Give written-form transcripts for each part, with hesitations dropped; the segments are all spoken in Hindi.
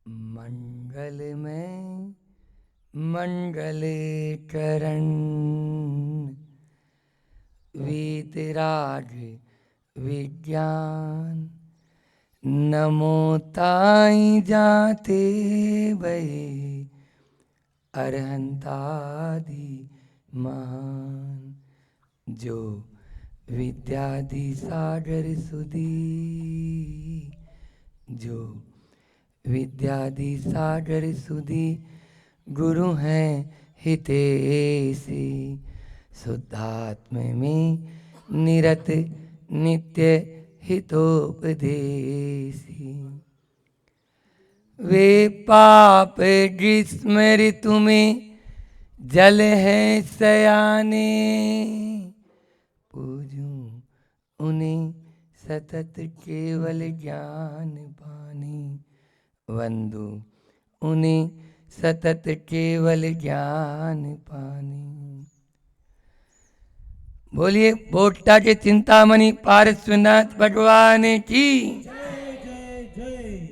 मंगलमय मंगले करण वीतराग विज्ञान नमो ताई जाते बहे अरहंतादि महान जो विद्यादि सागर सुधी जो विद्यादि सागर सुधी गुरु हैं हितेशी शुद्धात्म में निरत नित्य हितोपदेशी वे पाप ग्रीष्म ऋतु में जल है सयाने पूजूं उन्हें सतत केवल ज्ञान पाने वंदू उन्हें सतत केवल ज्ञान पाने। बोलिए बोटा के चिंतामणि पारस्वनाथ भगवान की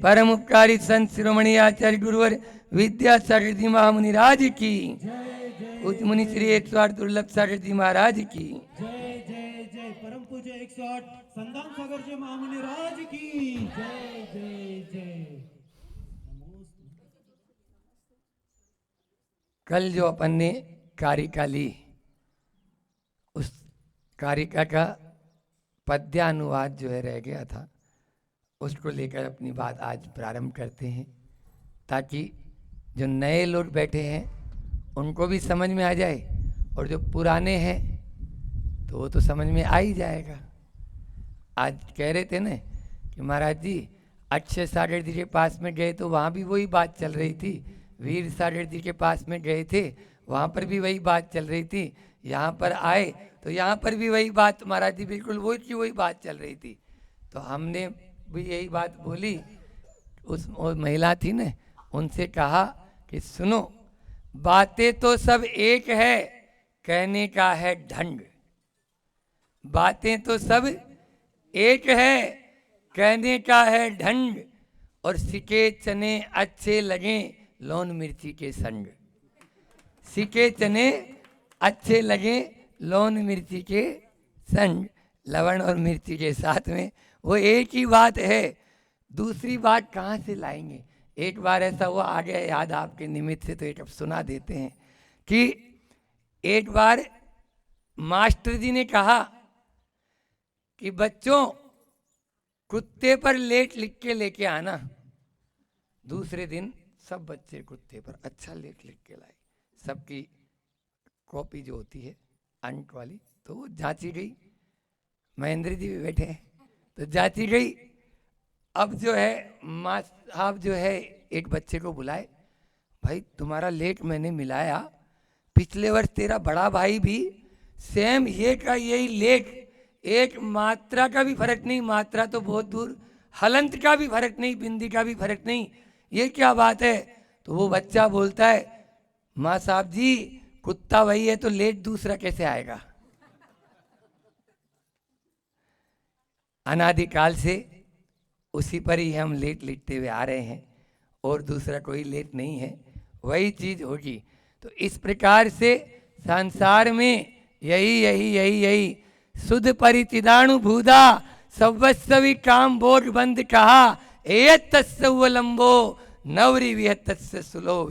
परम उपकारी संत शिरोमणि आचार्य गुरुवर विद्यासागर जी महामुनि राज की उच्च मुनि श्री 108 दुर्लभ सागर जी महाराज की जय जय जय परम पूज्य 108 संदान सागर जी महामुनि राज की जय जय जय। कल जो अपन ने कारिका ली उस कारिका का पद्यानुवाद जो है रह गया था, उसको लेकर अपनी बात आज प्रारंभ करते हैं ताकि जो नए लोग बैठे हैं उनको भी समझ में आ जाए और जो पुराने हैं तो वो तो समझ में आ ही जाएगा। आज कह रहे थे ना कि महाराज जी अक्षय सागर जी के पास में गए तो वहाँ भी वही बात चल रही थी, वीर सागर जी के पास में गए थे वहाँ पर भी वही बात चल रही थी, यहाँ पर आए तो यहाँ पर भी वही बात महाराज जी बिल्कुल वही की वही बात चल रही थी। तो हमने भी यही बात बोली, उस महिला थी ना उनसे कहा कि सुनो बातें तो सब एक है, कहने का है ढंग। बातें तो सब एक है, कहने का है ढंग। और सिके चने अच्छे लगे लौन मिर्ची के संग। सिके चने अच्छे लगे लौन मिर्ची के संग, लवण और मिर्ची के साथ में वो एक ही बात है। दूसरी बात कहाँ से लाएंगे? एक बार ऐसा हुआ आ गया याद आपके निमित्त से, तो एक अब सुना देते हैं कि एक बार मास्टर जी ने कहा कि बच्चों कुत्ते पर लेख लिख के लेके आना। दूसरे दिन सब बच्चे कुत्ते पर अच्छा लेख लिख के लाए। सबकी कॉपी जो होती है अंक वाली तो वो जांची गई, महेंद्र जी भी बैठे हैं तो जांची गई। अब जो है माँ साहब जो है एक बच्चे को बुलाए, भाई तुम्हारा लेख मैंने मिलाया, पिछले वर्ष तेरा बड़ा भाई भी सेम ये का यही लेख, एक मात्रा का भी फर्क नहीं, मात्रा तो बहुत दूर, हलंत का भी फर्क नहीं, बिंदी का भी फर्क नहीं, ये क्या बात है? तो वो बच्चा बोलता है माँ साहब जी कुत्ता वही है तो लेख दूसरा कैसे आएगा? अनादिकाल से उसी पर ही हम लेट लिखते हुए आ रहे हैं और दूसरा कोई लेट नहीं है, वही चीज होगी। तो इस प्रकार से संसार में यही यही यही यही सुध परिचिदाणु भूदा सर्वस्वी काम बोध बंद कहा एयतस्वलंबो नवरी विहतस्य सुलो।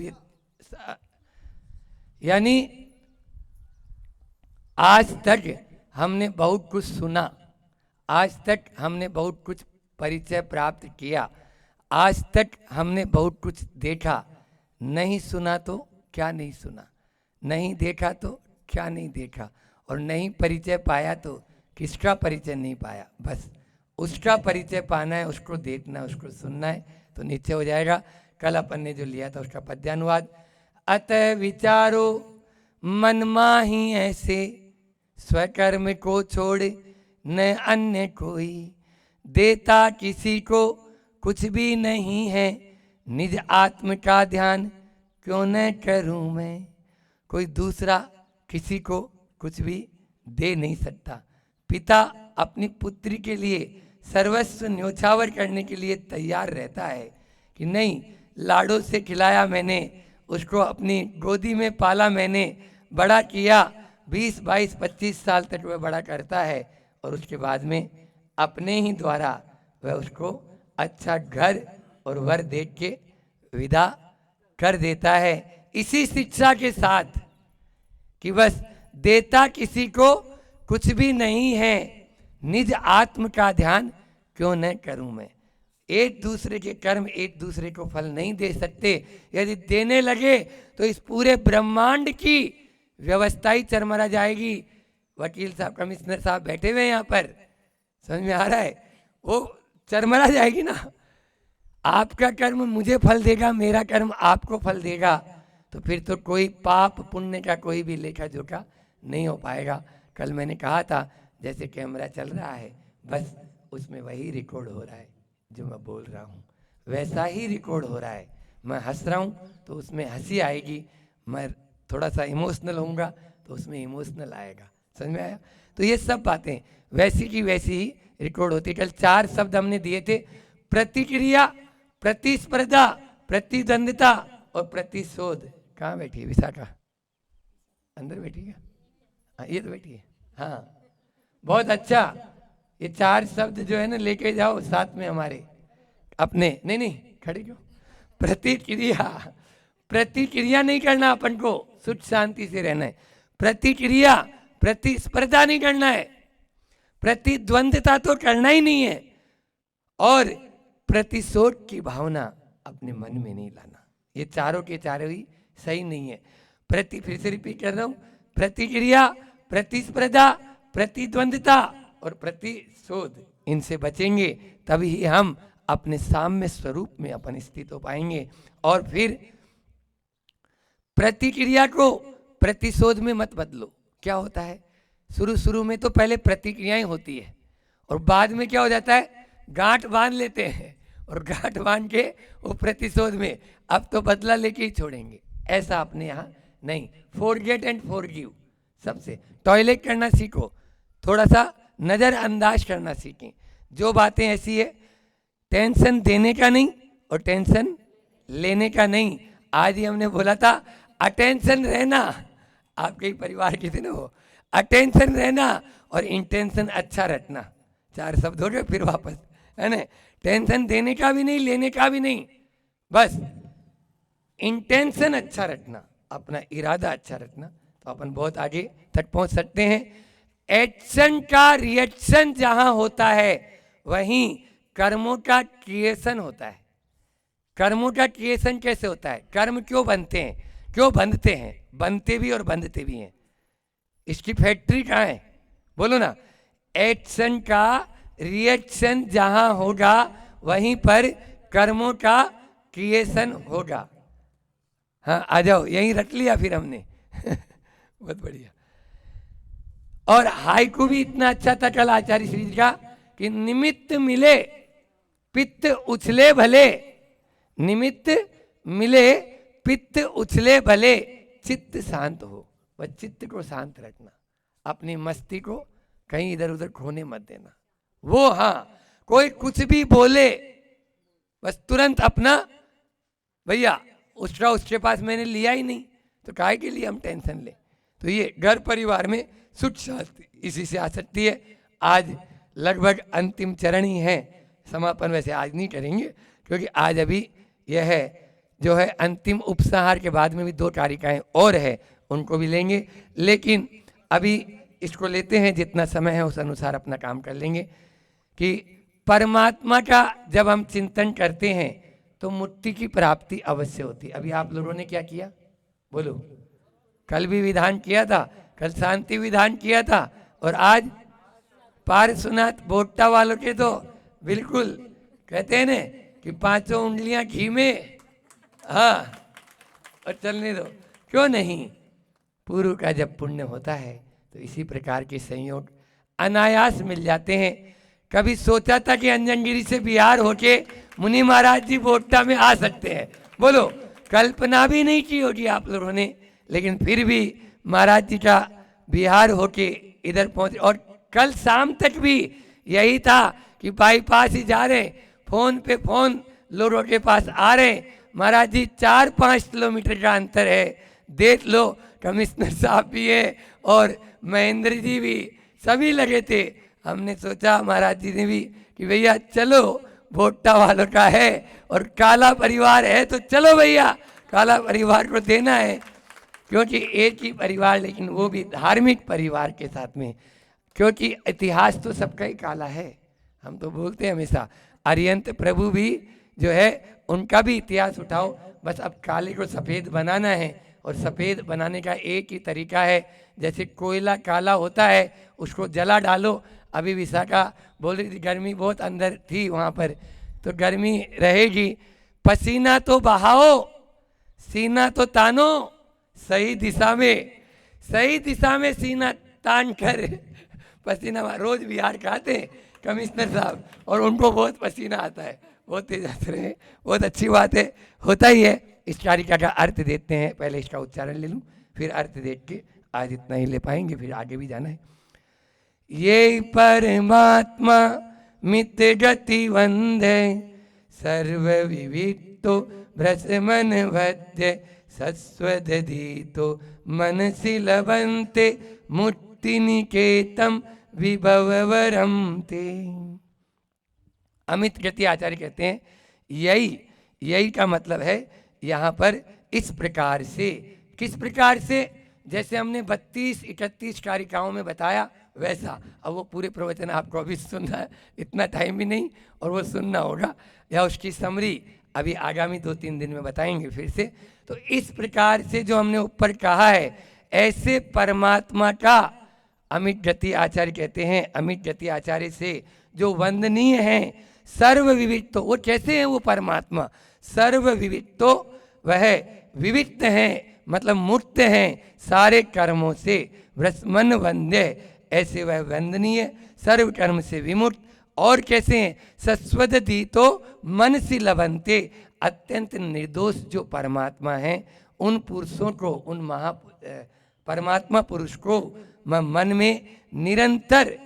यानी आज तक हमने बहुत कुछ सुना, आज तक हमने बहुत कुछ परिचय प्राप्त किया, आज तक हमने बहुत कुछ देखा। नहीं सुना तो क्या नहीं सुना, नहीं देखा तो क्या नहीं देखा, और नहीं परिचय पाया तो किसका परिचय नहीं पाया। बस उसका परिचय पाना है, उसको देखना है, उसको सुनना है तो नीचे हो जाएगा। कल अपन ने जो लिया था उसका पद्यानुवाद, अतः विचारो मन माही ऐसे स्वकर्म को छोड़ न अन्य कोई, देता किसी को कुछ भी नहीं है, निज आत्म का ध्यान क्यों न करूं मैं। कोई दूसरा किसी को कुछ भी दे नहीं सकता। पिता अपनी पुत्री के लिए सर्वस्व न्योछावर करने के लिए तैयार रहता है कि नहीं, लाडों से खिलाया मैंने, उसको अपनी गोदी में पाला मैंने, बड़ा किया 20, 22, 25 साल तक वह बड़ा करता है और उसके बाद में अपने ही द्वारा वह उसको अच्छा घर और वर दे के विदा कर देता है। इसी शिक्षा के साथ कि बस देता किसी को कुछ भी नहीं है, निज आत्म का ध्यान क्यों न करूं मैं। एक दूसरे के कर्म एक दूसरे को फल नहीं दे सकते। यदि देने लगे तो इस पूरे ब्रह्मांड की व्यवस्था ही चरमरा जाएगी। वकील साहब, कमिश्नर साहब बैठे हुए हैं यहाँ पर, समझ में आ रहा है? वो चरमरा जाएगी ना। आपका कर्म मुझे फल देगा, मेरा कर्म आपको फल देगा, तो फिर तो कोई पाप पुण्य का कोई भी लेखा जोखा नहीं हो पाएगा। कल मैंने कहा था जैसे कैमरा चल रहा है, बस उसमें वही रिकॉर्ड हो रहा है जो मैं बोल रहा हूँ, वैसा ही रिकॉर्ड हो रहा है। मैं हंस रहा हूँ तो उसमें हंसी आएगी, मैं थोड़ा सा इमोशनल होऊंगा तो उसमें इमोशनल आएगा। समझ में आया? तो ये सब बातें वैसी की वैसी ही रिकॉर्ड होती। कल 4 शब्द हमने दिए थे, प्रतिक्रिया, प्रतिस्पर्धा, प्रतिद्वंद्विता और प्रतिशोध। कहाँ बैठी है विशाखा? अंदर बैठी है? हाँ, ये तो बैठी है। हाँ, बहुत अच्छा। ये 4 शब्द जो है ना लेके जाओ साथ में हमारे अपने। नहीं खड़े क्यों? प्रतिक्रिया, प्रतिक्रिया नहीं करना, अपन को सुख शांति से रहना है। प्रतिक्रिया, प्रतिस्पर्धा नहीं करना है, प्रतिद्वंद्विता तो करना ही नहीं है, और प्रतिशोध की भावना अपने मन में नहीं लाना। ये चारों के चारों ही सही नहीं है। फिर से रिपीट कर रहा हूं, प्रतिक्रिया, प्रतिस्पर्धा, प्रतिद्वंद्विता और प्रतिशोध, इनसे बचेंगे तभी हम अपने साम्य स्वरूप में अपन स्थित हो पाएंगे। और फिर प्रतिक्रिया को प्रतिशोध में मत बदलो। क्या होता है, शुरू में तो पहले प्रतिक्रियाएं होती है और बाद में क्या हो जाता है, गांठ बांध लेते हैं और गांठ बांध के वो प्रतिशोध में अब तो बदला लेके ही छोड़ेंगे। ऐसा अपने यहाँ नहीं। Forget and forgive. सबसे टॉयलेट करना सीखो, थोड़ा सा नज़रअंदाज करना सीखें। जो बातें ऐसी है, टेंशन देने का नहीं और टेंशन लेने का नहीं। आज ही हमने बोला था अटेंशन रहना, आपके ही परिवार के थे ना वो, अटेंशन रहना और इंटेंशन अच्छा रखना। 4 शब्द हो गए फिर वापस, है ना? टेंशन देने का भी नहीं, लेने का भी नहीं, बस इंटेंशन अच्छा रखना, अपना इरादा अच्छा रखना, तो अपन बहुत आगे तक पहुंच सकते हैं। एक्शन का रिएक्शन जहां होता है वहीं कर्मों का क्रिएशन होता है। कर्मों का क्रिएशन कैसे होता है? कर्म क्यों बनते हैं, क्यों बंधते हैं? बनते भी और बंधते भी हैं। इसकी फैक्ट्री कहाँ है? बोलो ना। एक्शन का रिएक्शन जहां होगा वहीं पर कर्मों का क्रिएशन होगा। हाँ, आ जाओ, यहीं रख लिया फिर हमने। बहुत बढ़िया। और हाइकू भी इतना अच्छा था कल आचार्य श्री जी का कि निमित्त मिले पित्त उछले भले, निमित्त मिले पित्त उछले भले, चित्त शांत हो। वह चित्त को शांत रखना, अपनी मस्ती को कहीं इधर उधर खोने मत देना। वो हाँ, कोई कुछ भी बोले बस तुरंत अपना, भैया उसके पास मैंने लिया ही नहीं तो काहे के लिए हम टेंशन ले। तो ये घर परिवार में सुख शांति इसी से आ सकती है। आज लगभग अंतिम चरण ही है, समापन वैसे आज नहीं करेंगे क्योंकि आज अभी यह है जो है अंतिम उपसंहार के बाद में भी 2 कारिकाएं और है, उनको भी लेंगे। लेकिन अभी इसको लेते हैं, जितना समय है उस अनुसार अपना काम कर लेंगे। कि परमात्मा का जब हम चिंतन करते हैं तो मुक्ति की प्राप्ति अवश्य होती है। अभी आप लोगों ने क्या किया बोलो? कल भी विधान किया था, कल शांति विधान किया था, और आज पार्श्वनाथ बोट्टा वालों के तो बिल्कुल कहते हैं ना कि 5 उंगलियां घी में, हाँ, और चलने दो। क्यों नहीं? पूर्व का जब पुण्य होता है तो इसी प्रकार के संयोग अनायास मिल जाते हैं। कभी सोचा था कि अंजनगिरी से बिहार होके मुनि महाराज जी बोट्टा में आ सकते हैं? बोलो, कल्पना भी नहीं की होगी आप लोगों ने, लेकिन फिर भी महाराज जी का बिहार होके इधर पहुंचे। और कल शाम तक भी यही था कि बाईपास ही जा रहे, फोन पे फोन लोगों के पास आ रहे, महाराज जी 4-5 किलोमीटर का अंतर है, देख लो। कमिश्नर साहब भी है और महेंद्र जी भी, सभी लगे थे। हमने सोचा महाराज जी ने भी कि भैया चलो, भोट्टा वालों का है और काला परिवार है तो चलो भैया, काला परिवार को देना है, क्योंकि एक ही परिवार, लेकिन वो भी धार्मिक परिवार के साथ में, क्योंकि इतिहास तो सबका ही काला है। हम तो बोलते हैं हमेशा, अरिहंत प्रभु भी जो है उनका भी इतिहास उठाओ, बस अब काले को सफ़ेद बनाना है। और सफ़ेद बनाने का एक ही तरीका है, जैसे कोयला काला होता है उसको जला डालो। अभी विशाखा बोल रही थी गर्मी बहुत अंदर थी वहाँ पर, तो गर्मी रहेगी, पसीना तो बहाओ, सीना तो तानो, सही दिशा में सीना तान कर पसीना। रोज बिहार का आते हैं कमिश्नर साहब और उनको बहुत पसीना आता है, बहुत तेज आते रहे, बहुत अच्छी बात है, होता ही है। इस कारिका का अर्थ देते हैं, पहले इसका उच्चारण ले लूँ फिर अर्थ देख के, आज इतना ही ले पाएंगे फिर आगे भी जाना है। ये परमात्मा मित गति वंदे, सर्व विविक्तो भ्रष्मन वद्य, सस्वदधीतो मनसि लभन्ते, मुक्ति निकेतम विभववरम ते। अमित गति आचार्य कहते हैं यही का मतलब है यहाँ पर इस प्रकार से। किस प्रकार से? जैसे हमने 32-31 कारिकाओं में बताया वैसा। अब वो पूरे प्रवचन आपको अभी सुनना है, इतना टाइम भी नहीं, और वो सुनना होगा, या उसकी समरी अभी आगामी 2-3 दिन में बताएंगे फिर से। तो इस प्रकार से जो हमने ऊपर कहा है, ऐसे परमात्मा का अमित गति आचार्य कहते हैं। अमित गति आचार्य से जो वंदनीय हैं, सर्व विविक्त, वो कैसे हैं? वो परमात्मा सर्व विविक्त, वह विविक्त हैं, मतलब मुक्त हैं सारे कर्मों से। भ्रष्मन वंद्य, ऐसे वह वंदनीय, सर्व कर्म से विमुक्त। और कैसे हैं? सस्वदती तो मन से लभंते, अत्यंत निर्दोष जो परमात्मा हैं, उन पुरुषों को, उन परमात्मा पुरुष को मन में निरंतर,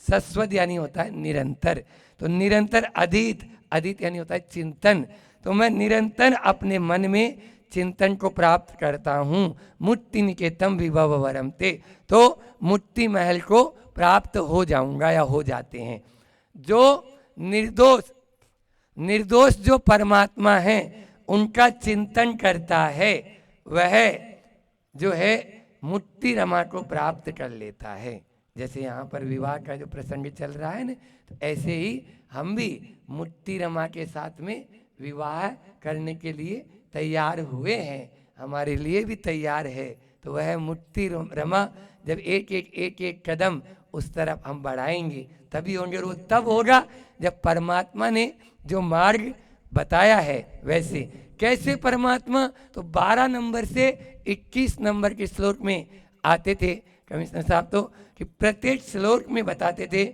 सस्वद यानी होता है निरंतर, तो निरंतर अधीत यानी होता है चिंतन, तो मैं निरंतर अपने मन में चिंतन को प्राप्त करता हूँ। मुक्ति निकेतम विभववरम ते, तो मुक्ति महल को प्राप्त हो जाऊंगा या हो जाते हैं। जो निर्दोष जो परमात्मा हैं, उनका चिंतन करता है, वह जो है मुक्ति रमा को प्राप्त कर लेता है। जैसे यहाँ पर विवाह का जो प्रसंग चल रहा है ना, तो ऐसे ही हम भी मुक्ति रमा के साथ में विवाह करने के लिए तैयार हुए हैं, हमारे लिए भी तैयार है। तो वह मुक्ति रमा जब एक कदम उस तरफ हम बढ़ाएंगे तभी होंगे। वो तब होगा जब परमात्मा ने जो मार्ग बताया है वैसे। कैसे परमात्मा? तो 12 नंबर से 21 नंबर के श्लोक में आते थे कमिश्नर साहब, तो कि प्रत्येक श्लोक में बताते थे,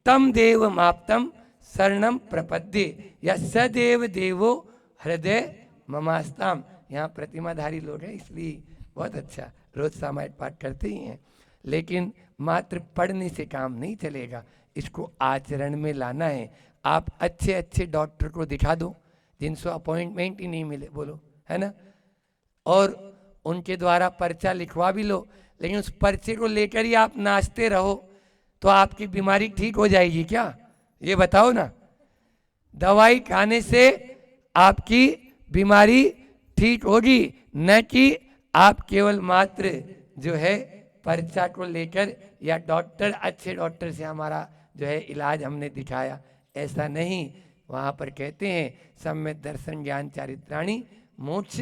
तम देव माप्तम शरणम प्रपद्ये, या सदेव देवो हृदय ममास्ताम। यहाँ प्रतिमाधारी लोग हैं इसलिए बहुत अच्छा रोज सामायिक पाठ करते ही हैं, लेकिन मात्र पढ़ने से काम नहीं चलेगा, इसको आचरण में लाना है। आप अच्छे डॉक्टर को दिखा दो जिनसे अपॉइंटमेंट ही नहीं मिले, बोलो, है ना, और उनके द्वारा पर्चा लिखवा भी लो, लेकिन उस पर्चे को लेकर ही आप नाचते रहो तो आपकी बीमारी ठीक हो जाएगी क्या? ये बताओ ना। दवाई खाने से आपकी बीमारी ठीक होगी, न कि आप केवल मात्र जो है पर्चा को लेकर, या डॉक्टर अच्छे डॉक्टर से हमारा जो है इलाज हमने दिखाया, ऐसा नहीं। वहाँ पर कहते हैं सम्यक दर्शन ज्ञान चारित्राणी मोक्ष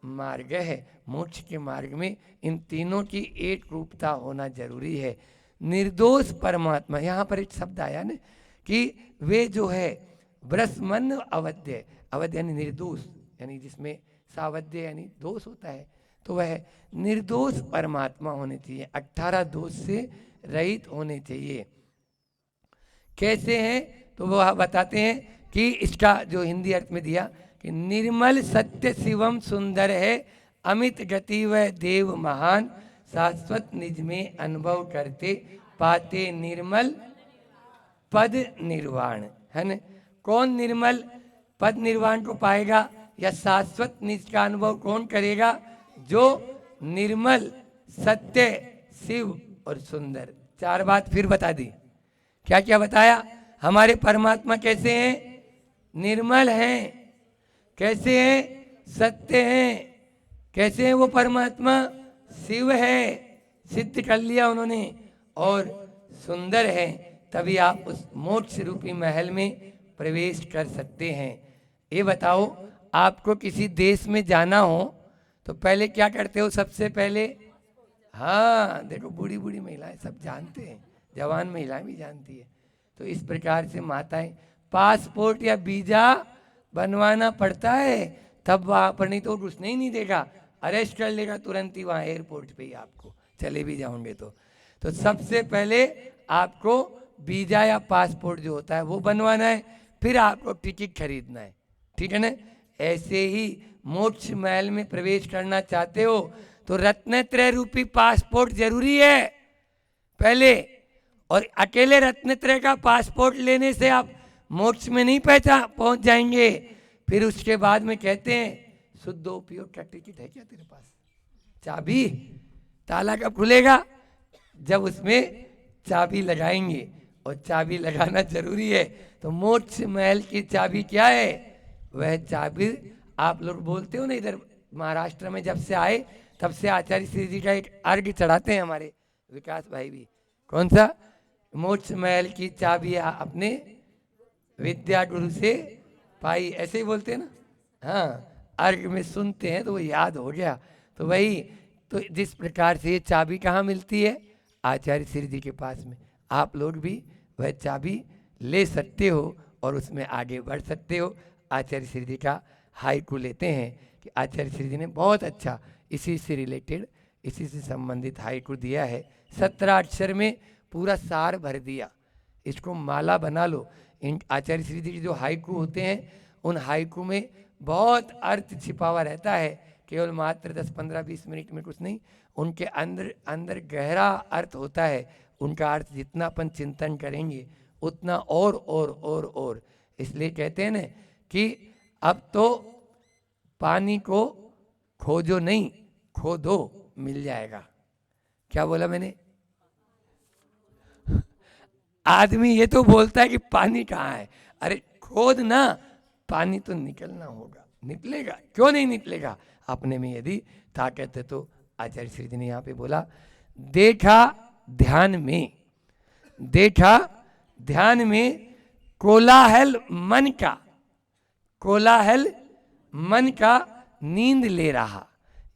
मार्ग है। मोक्ष के मार्ग में इन तीनों की एक रूपता होना जरूरी है। निर्दोष परमात्मा, यहाँ पर एक शब्द आया ना कि वे जो है ब्रह्मन अवध्य, अवध्य यानी निर्दोष, यानी जिसमें सावध्य यानी दोष होता है, तो वह निर्दोष परमात्मा होने चाहिए, 18 दोष से रहित होने चाहिए। कैसे हैं? तो वह बताते हैं कि इसका जो हिंदी अर्थ में दिया कि निर्मल सत्य शिवम सुंदर है, अमित गति व देव महान, शाश्वत निज में अनुभव करते पाते निर्मल पद निर्वाण, है न। कौन निर्मल पद निर्वाण को पाएगा? या शाश्वत निज का अनुभव कौन करेगा? जो निर्मल, सत्य, शिव और सुंदर। 4 बात फिर बता दी। क्या क्या बताया? हमारे परमात्मा कैसे हैं? निर्मल हैं। कैसे हैं? सत्य हैं। कैसे हैं वो परमात्मा? शिव है, सिद्ध कर लिया उन्होंने, और सुंदर है। तभी आप उस मोक्ष रूपी महल में प्रवेश कर सकते हैं। ये बताओ, आपको किसी देश में जाना हो तो पहले क्या करते हो? सबसे पहले, हाँ देखो, बूढ़ी बूढ़ी महिलाएं सब जानते हैं, जवान महिलाएं भी जानती है। तो इस प्रकार से माताएं, पासपोर्ट या वीजा बनवाना पड़ता है, तब वहाँ पर, नहीं तो घुसने ही नहीं देगा, अरेस्ट कर लेगा तुरंत ही वहाँ एयरपोर्ट पे ही आपको, चले भी जाओगे तो सबसे पहले आपको वीजा या पासपोर्ट जो होता है वो बनवाना है, फिर आपको टिकट खरीदना है। ठीक है ना? ऐसे ही मोक्ष महल में प्रवेश करना चाहते हो तो रत्नत्रय रूपी पासपोर्ट जरूरी है पहले। और अकेले रत्नत्रय का पासपोर्ट लेने से आप मोक्ष में नहीं पहुंच जाएंगे। फिर उसके बाद में कहते हैं, शुद्ध उपयोग का टिकट है क्या तेरे पास? चाबी? ताला कब खुलेगा? जब उसमें चाबी लगाएंगे, और चाबी लगाना जरूरी है। तो मोक्ष महल की चाबी क्या है? वह चाबी आप लोग बोलते हो ना, इधर महाराष्ट्र में जब से आए तब से आचार्य श्री जी का एक अर्घ्य चढ़ाते हैं हमारे विकास भाई भी। कौन सा? मोक्ष महल की चाबी अपने विद्या गुरु से पाई, ऐसे ही बोलते हैं ना। हाँ, अर्घ में सुनते हैं तो वो याद हो गया। तो वही, तो जिस प्रकार से ये चाबी कहाँ मिलती है? आचार्य श्री जी के पास में। आप लोग भी वह चाबी ले सकते हो और उसमें आगे बढ़ सकते हो। आचार्य श्री जी का हाइकू लेते हैं कि आचार्य श्री जी ने बहुत अच्छा इसी से रिलेटेड, इसी से संबंधित हाइकू दिया है। 17 अक्षर में पूरा सार भर दिया। इसको माला बना लो। इन आचार्य श्री जी के जो हाइकू होते हैं, उन हाइकू में बहुत अर्थ छिपा हुआ रहता है। केवल मात्र 10, 15, 20 मिनट में कुछ नहीं, उनके अंदर अंदर गहरा अर्थ होता है। उनका अर्थ जितना अपन चिंतन करेंगे उतना और। इसलिए कहते हैं ना कि अब तो पानी को खोजो नहीं, खोदो, मिल जाएगा। क्या बोला मैंने? आदमी ये तो बोलता है कि पानी कहाँ है। अरे खोद ना, पानी तो निकलना होगा, निकलेगा। क्यों नहीं निकलेगा? अपने में यदि ताकत है तो। आचार्य श्री जी ने यहाँ पे बोला, देखा ध्यान में, देखा ध्यान में कोलाहल मन का, कोलाहल मन का नींद ले रहा।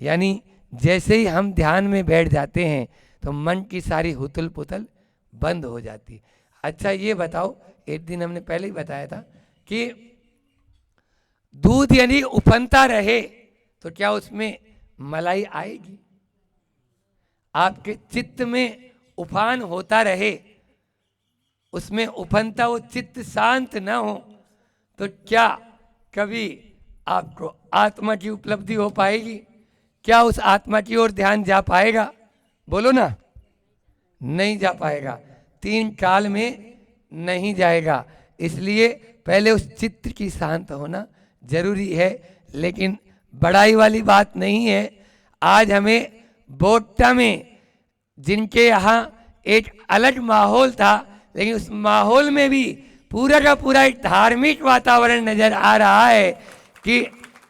यानी जैसे ही हम ध्यान में बैठ जाते हैं तो मन की सारी हुतल पुतल बंद हो जाती। अच्छा ये बताओ, एक दिन हमने पहले ही बताया था कि दूध यदि उफनता रहे तो क्या उसमें मलाई आएगी? आपके चित्त में उफान होता रहे, उसमें उफनता हो, चित्त शांत न हो, तो क्या कभी आपको आत्मा की उपलब्धि हो पाएगी? क्या उस आत्मा की ओर ध्यान जा पाएगा? बोलो ना, नहीं जा पाएगा। 3 काल में नहीं जाएगा। इसलिए पहले उस चित्त की शांत होना जरूरी है। लेकिन बड़ाई वाली बात नहीं है। आज हमें बोट्टा में, जिनके यहाँ एक अलग माहौल था, लेकिन उस माहौल में भी पूरा का पूरा एक धार्मिक वातावरण नजर आ रहा है कि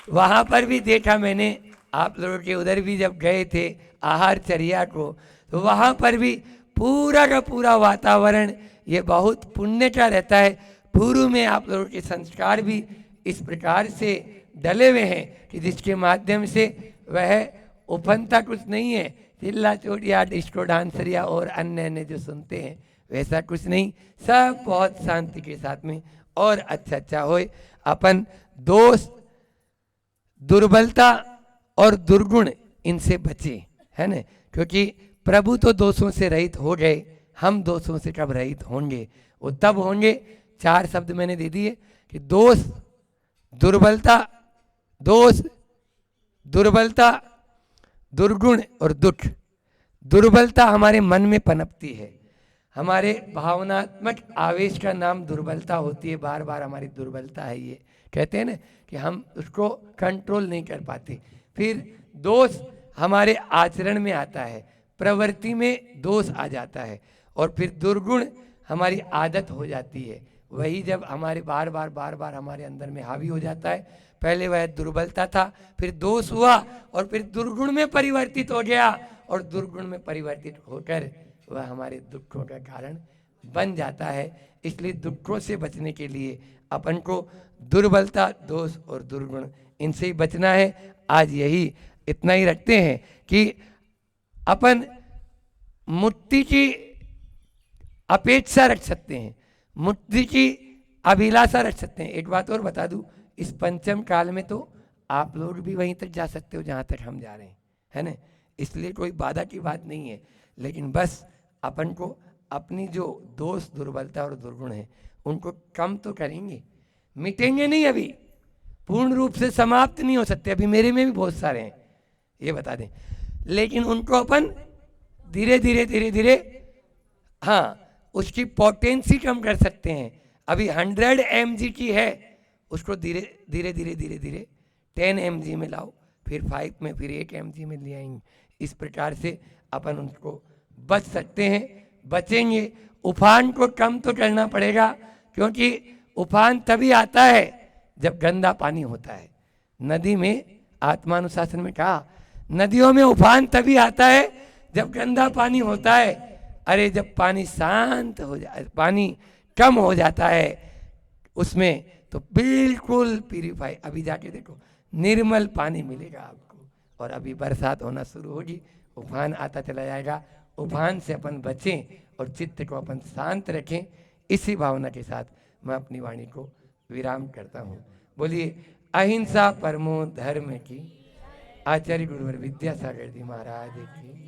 वहाँ पर भी देखा मैंने, आप लोगों के उधर भी जब गए थे आहार चर्या को, तो वहाँ पर भी पूरा का पूरा वातावरण ये बहुत पुण्य का रहता है। पूर्व में आप लोगों के संस्कार भी इस प्रकार से डले हुए हैं कि जिसके माध्यम से वह उफनता कुछ नहीं है। चिल्ला चोटिया, डिस्को डांसरिया और अन्य जो सुनते हैं वैसा कुछ नहीं। सब बहुत शांति के साथ में और अच्छा होए। अपन दोष, दुर्बलता और दुर्गुण, इनसे बचे, है ना? क्योंकि प्रभु तो दोषों से रहित हो गए, हम दोषों से कब रहित होंगे? वो तब होंगे, 4 शब्द मैंने दे दिए कि दोष, दुर्बलता, दोष, दुर्बलता, दुर्गुण और दुख। दुर्बलता हमारे मन में पनपती है, हमारे भावनात्मक आवेश का नाम दुर्बलता होती है। बार बार हमारी दुर्बलता है ये, कहते हैं ना कि हम उसको कंट्रोल नहीं कर पाते। फिर दोष हमारे आचरण में आता है, प्रवृत्ति में दोष आ जाता है, और फिर दुर्गुण हमारी आदत हो जाती है। वही जब हमारे बार बार हमारे अंदर में हावी हो जाता है, पहले वह दुर्बलता था, फिर दोष हुआ, और फिर दुर्गुण में परिवर्तित हो गया, और दुर्गुण में परिवर्तित होकर वह हमारे दुखों का कारण बन जाता है। इसलिए दुखों से बचने के लिए अपन को दुर्बलता, दोष और दुर्गुण, इनसे ही बचना है। आज यही इतना ही रखते हैं कि अपन मुक्ति की अपेक्षा रख सकते हैं, मुक्ति की अभिलाषा रख सकते हैं। एक बात और बता दूं, इस पंचम काल में तो आप लोग भी वहीं तक जा सकते हो जहां तक हम जा रहे हैं, है ना। इसलिए कोई बाधा की बात नहीं है, लेकिन बस अपन को अपनी जो दोष, दुर्बलता और दुर्गुण है उनको कम तो करेंगे, मिटेंगे नहीं, अभी पूर्ण रूप से समाप्त नहीं हो सकते। अभी मेरे में भी बहुत सारे हैं, ये बता दें, लेकिन उनको अपन धीरे धीरे हाँ उसकी पोटेंसी कम कर सकते हैं। अभी 100 mg की है, उसको धीरे धीरे 10 mg में लाओ, फिर 5 में, फिर 1 mg में ले आएंगे। इस प्रकार से अपन उनको बच सकते हैं, बचेंगे। उफान को कम तो करना पड़ेगा, क्योंकि उफान तभी आता है जब गंदा पानी होता है। नदी में, आत्मानुशासन में कहा, नदियों में उफान तभी आता है जब गंदा पानी होता है। अरे जब पानी शांत हो जाए, पानी कम हो जाता है उसमें, तो बिल्कुल प्यूरिफाई, अभी जाके देखो निर्मल पानी मिलेगा आपको। और अभी बरसात होना शुरू होगी, उफान आता चला जाएगा। उफान से अपन बचें और चित्त को अपन शांत रखें। इसी भावना के साथ मैं अपनी वाणी को विराम करता हूँ। बोलिए अहिंसा परमो धर्म की। आचार्य गुरुवर विद्यासागर जी महाराज की।